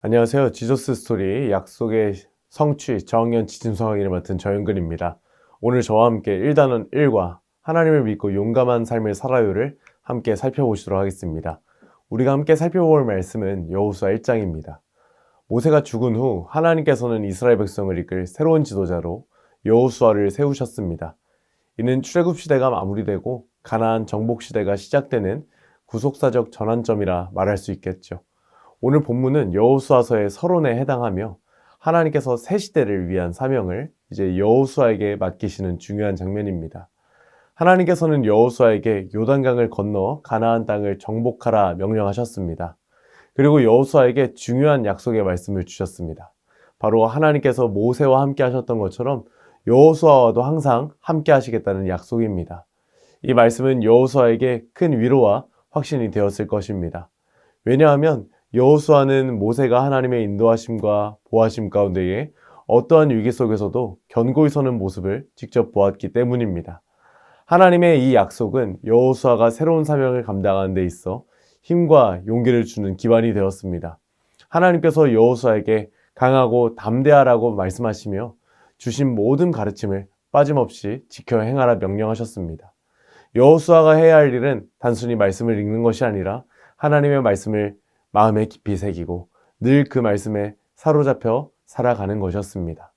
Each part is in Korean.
안녕하세요. 지저스 스토리 약속의 성취 저학년 지진수학인을 맡은 저영근입니다. 오늘 저와 함께 1단원 1과 하나님을 믿고 용감한 삶을 살아요를 함께 살펴보시도록 하겠습니다. 우리가 함께 살펴볼 말씀은 여호수아 1장입니다. 모세가 죽은 후 하나님께서는 이스라엘 백성을 이끌 새로운 지도자로 여호수아를 세우셨습니다. 이는 출애굽 시대가 마무리되고 가나안 정복 시대가 시작되는 구속사적 전환점이라 말할 수 있겠죠. 오늘 본문은 여호수아서의 서론에 해당하며 하나님께서 새 시대를 위한 사명을 이제 여호수아에게 맡기시는 중요한 장면입니다. 하나님께서는 여호수아에게 요단강을 건너 가나안 땅을 정복하라 명령하셨습니다. 그리고 여호수아에게 중요한 약속의 말씀을 주셨습니다. 바로 하나님께서 모세와 함께 하셨던 것처럼 여호수아와도 항상 함께 하시겠다는 약속입니다. 이 말씀은 여호수아에게 큰 위로와 확신이 되었을 것입니다. 왜냐하면 여호수아는 모세가 하나님의 인도하심과 보하심 가운데에 어떠한 위기 속에서도 견고히 서는 모습을 직접 보았기 때문입니다. 하나님의 이 약속은 여호수아가 새로운 사명을 감당하는 데 있어 힘과 용기를 주는 기반이 되었습니다. 하나님께서 여호수아에게 강하고 담대하라고 말씀하시며 주신 모든 가르침을 빠짐없이 지켜 행하라 명령하셨습니다. 여호수아가 해야 할 일은 단순히 말씀을 읽는 것이 아니라 하나님의 말씀을 마음에 깊이 새기고 늘 그 말씀에 사로잡혀 살아가는 것이었습니다.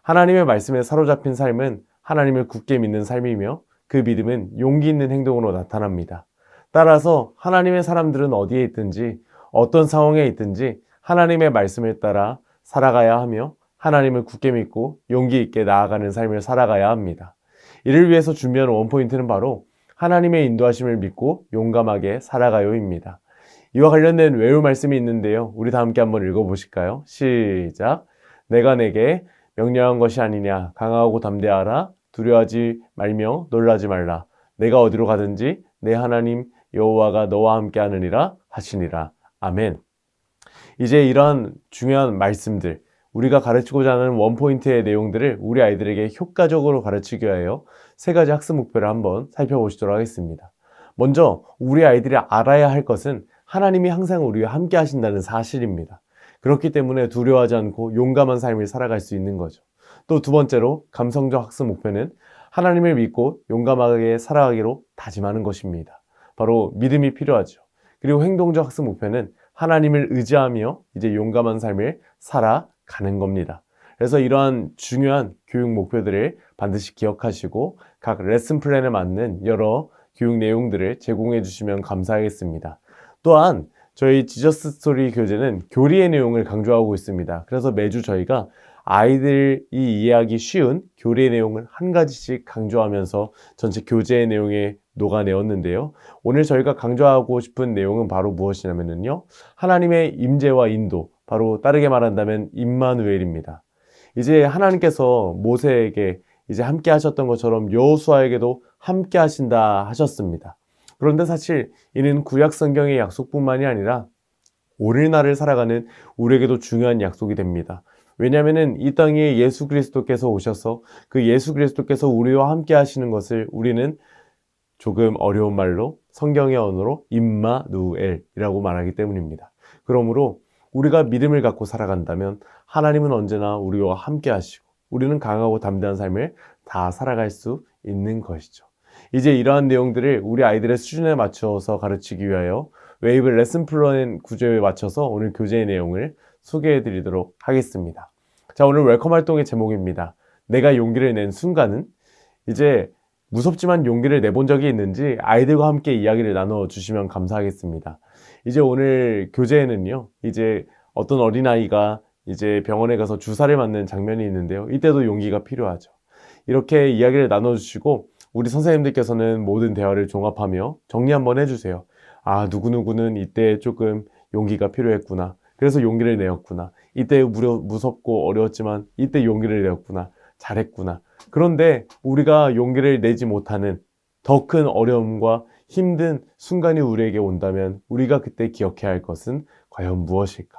하나님의 말씀에 사로잡힌 삶은 하나님을 굳게 믿는 삶이며 그 믿음은 용기 있는 행동으로 나타납니다. 따라서 하나님의 사람들은 어디에 있든지 어떤 상황에 있든지 하나님의 말씀을 따라 살아가야 하며 하나님을 굳게 믿고 용기 있게 나아가는 삶을 살아가야 합니다. 이를 위해서 준비한 원포인트는 바로 하나님의 인도하심을 믿고 용감하게 살아가요입니다. 이와 관련된 외울 말씀이 있는데요. 우리 다 함께 한번 읽어보실까요? 시작! 내가 내게 명령한 것이 아니냐. 강하고 담대하라. 두려워하지 말며 놀라지 말라. 내가 어디로 가든지 내 하나님 여호와가 너와 함께 하느니라 하시니라. 아멘. 이제 이러한 중요한 말씀들, 우리가 가르치고자 하는 원포인트의 내용들을 우리 아이들에게 효과적으로 가르치기 위하여 세 가지 학습 목표를 한번 살펴보시도록 하겠습니다. 먼저 우리 아이들이 알아야 할 것은 하나님이 항상 우리와 함께 하신다는 사실입니다. 그렇기 때문에 두려워하지 않고 용감한 삶을 살아갈 수 있는 거죠. 또 두 번째로 감성적 학습 목표는 하나님을 믿고 용감하게 살아가기로 다짐하는 것입니다. 바로 믿음이 필요하죠. 그리고 행동적 학습 목표는 하나님을 의지하며 이제 용감한 삶을 살아가는 겁니다. 그래서 이러한 중요한 교육 목표들을 반드시 기억하시고 각 레슨 플랜에 맞는 여러 교육 내용들을 제공해 주시면 감사하겠습니다. 또한 저희 지저스 스토리 교재는 교리의 내용을 강조하고 있습니다. 그래서 매주 저희가 아이들이 이해하기 쉬운 교리의 내용을 한 가지씩 강조하면서 전체 교재의 내용에 녹아내었는데요. 오늘 저희가 강조하고 싶은 내용은 바로 무엇이냐면요. 하나님의 임재와 인도, 바로 다르게 말한다면 임마누엘입니다. 이제 하나님께서 모세에게 이제 함께 하셨던 것처럼 여호수아에게도 함께 하신다 하셨습니다. 그런데 사실 이는 구약 성경의 약속뿐만이 아니라 오늘날을 살아가는 우리에게도 중요한 약속이 됩니다. 왜냐하면 이 땅에 예수 그리스도께서 오셔서 그 예수 그리스도께서 우리와 함께 하시는 것을 우리는 조금 어려운 말로 성경의 언어로 임마누엘이라고 말하기 때문입니다. 그러므로 우리가 믿음을 갖고 살아간다면 하나님은 언제나 우리와 함께 하시고 우리는 강하고 담대한 삶을 다 살아갈 수 있는 것이죠. 이제 이러한 내용들을 우리 아이들의 수준에 맞춰서 가르치기 위하여 웨이브 레슨 플랜 구조에 맞춰서 오늘 교재의 내용을 소개해 드리도록 하겠습니다. 자, 오늘 웰컴 활동의 제목입니다. 내가 용기를 낸 순간은. 이제 무섭지만 용기를 내본 적이 있는지 아이들과 함께 이야기를 나눠 주시면 감사하겠습니다. 이제 오늘 교재에는요, 이제 어떤 어린아이가 이제 병원에 가서 주사를 맞는 장면이 있는데요. 이때도 용기가 필요하죠. 이렇게 이야기를 나눠 주시고 우리 선생님들께서는 모든 대화를 종합하며 정리 한번 해주세요. 아, 누구누구는 이때 조금 용기가 필요했구나. 그래서 용기를 내었구나. 이때 무섭고 어려웠지만 이때 용기를 내었구나. 잘했구나. 그런데 우리가 용기를 내지 못하는 더 큰 어려움과 힘든 순간이 우리에게 온다면 우리가 그때 기억해야 할 것은 과연 무엇일까?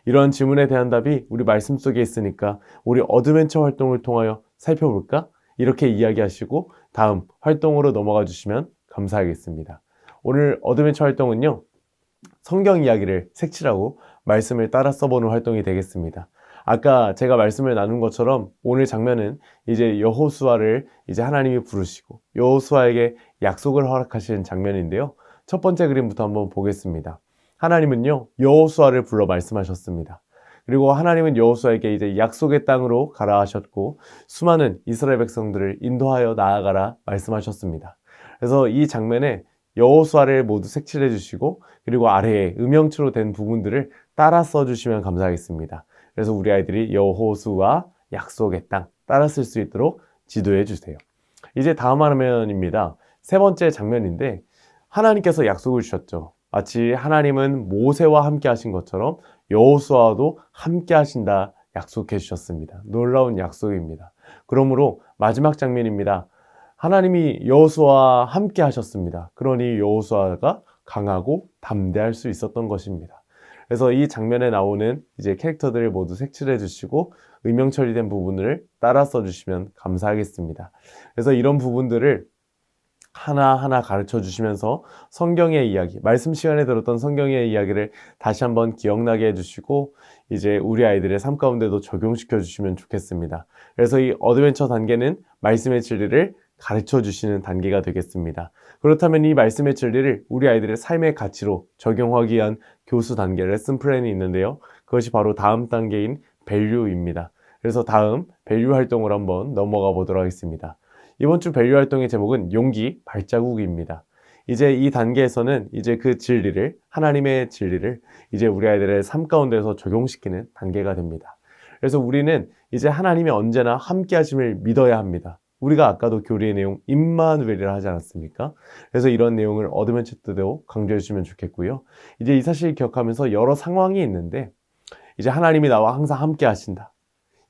이러한 질문에 대한 답이 우리 말씀 속에 있으니까 우리 어드벤처 활동을 통하여 살펴볼까? 이렇게 이야기하시고 다음 활동으로 넘어가 주시면 감사하겠습니다. 오늘 어드벤처 활동은요, 성경 이야기를 색칠하고 말씀을 따라 써보는 활동이 되겠습니다. 아까 제가 말씀을 나눈 것처럼 오늘 장면은 이제 여호수아를 이제 하나님이 부르시고 여호수아에게 약속을 허락하신 장면인데요. 첫 번째 그림부터 한번 보겠습니다. 하나님은요, 여호수아를 불러 말씀하셨습니다. 그리고 하나님은 여호수아에게 이제 약속의 땅으로 가라 하셨고 수많은 이스라엘 백성들을 인도하여 나아가라 말씀하셨습니다. 그래서 이 장면에 여호수아를 모두 색칠해 주시고 그리고 아래에 음영체로 된 부분들을 따라 써주시면 감사하겠습니다. 그래서 우리 아이들이 여호수아 약속의 땅 따라 쓸 수 있도록 지도해 주세요. 이제 다음 화면입니다. 세 번째 장면인데 하나님께서 약속을 주셨죠. 마치 하나님은 모세와 함께 하신 것처럼 여호수아도 함께 하신다 약속해 주셨습니다. 놀라운 약속입니다. 그러므로 마지막 장면입니다. 하나님이 여호수아와 함께 하셨습니다. 그러니 여호수아가 강하고 담대할 수 있었던 것입니다. 그래서 이 장면에 나오는 이제 캐릭터들을 모두 색칠해 주시고 의명 처리된 부분을 따라 써 주시면 감사하겠습니다. 그래서 이런 부분들을 하나하나 가르쳐 주시면서 성경의 이야기, 말씀 시간에 들었던 성경의 이야기를 다시 한번 기억나게 해주시고 이제 우리 아이들의 삶 가운데도 적용시켜 주시면 좋겠습니다. 그래서 이 어드벤처 단계는 말씀의 진리를 가르쳐 주시는 단계가 되겠습니다. 그렇다면 이 말씀의 진리를 우리 아이들의 삶의 가치로 적용하기 위한 교수 단계 레슨 플랜이 있는데요. 그것이 바로 다음 단계인 밸류입니다. 그래서 다음 밸류 활동을 한번 넘어가 보도록 하겠습니다. 이번 주 밸류 활동의 제목은 용기 발자국입니다. 이제 이 단계에서는 이제 그 진리를, 하나님의 진리를 이제 우리 아이들의 삶 가운데서 적용시키는 단계가 됩니다. 그래서 우리는 이제 하나님이 언제나 함께 하심을 믿어야 합니다. 우리가 아까도 교리의 내용 임마누엘이라 하지 않았습니까? 그래서 이런 내용을 어드벤처 때도 강조해 주시면 좋겠고요. 이제 이 사실을 기억하면서 여러 상황이 있는데 이제 하나님이 나와 항상 함께 하신다.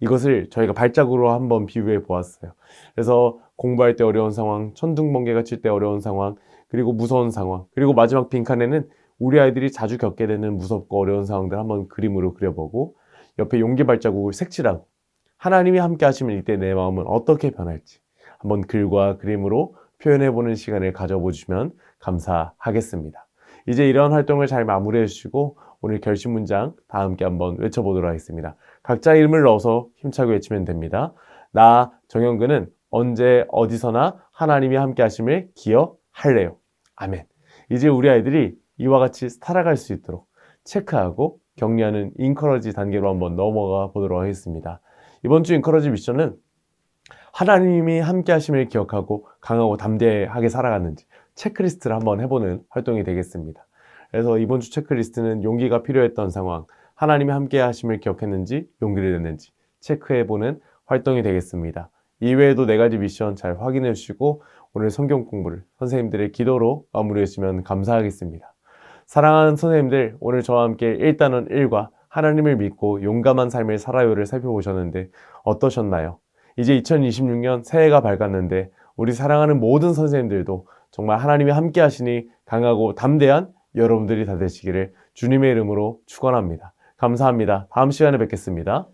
이것을 저희가 발자국으로 한번 비유해 보았어요. 그래서 공부할 때 어려운 상황, 천둥번개가 칠 때 어려운 상황, 그리고 무서운 상황, 그리고 마지막 빈칸에는 우리 아이들이 자주 겪게 되는 무섭고 어려운 상황들 한번 그림으로 그려보고 옆에 용기 발자국을 색칠하고 하나님이 함께 하시면 이때 내 마음은 어떻게 변할지 한번 글과 그림으로 표현해보는 시간을 가져보시면 감사하겠습니다. 이제 이런 활동을 잘 마무리해 주시고 오늘 결심 문장 다 함께 한번 외쳐보도록 하겠습니다. 각자 이름을 넣어서 힘차게 외치면 됩니다. 나 정영근은 언제 어디서나 하나님이 함께 하심을 기억할래요. 아멘. 이제 우리 아이들이 이와 같이 살아갈 수 있도록 체크하고 격려하는 인커러지 단계로 한번 넘어가 보도록 하겠습니다. 이번 주 인커러지 미션은 하나님이 함께 하심을 기억하고 강하고 담대하게 살아갔는지 체크리스트를 한번 해보는 활동이 되겠습니다. 그래서 이번 주 체크리스트는 용기가 필요했던 상황, 하나님이 함께 하심을 기억했는지 용기를 냈는지 체크해보는 활동이 되겠습니다. 이외에도 4가지 미션 잘 확인해 주시고 오늘 성경 공부를 선생님들의 기도로 마무리해 주시면 감사하겠습니다. 사랑하는 선생님들, 오늘 저와 함께 1단원 1과 하나님을 믿고 용감한 삶을 살아요를 살펴보셨는데 어떠셨나요? 이제 2026년 새해가 밝았는데 우리 사랑하는 모든 선생님들도 정말 하나님이 함께 하시니 강하고 담대한 여러분들이 다 되시기를 주님의 이름으로 축원합니다. 감사합니다. 다음 시간에 뵙겠습니다.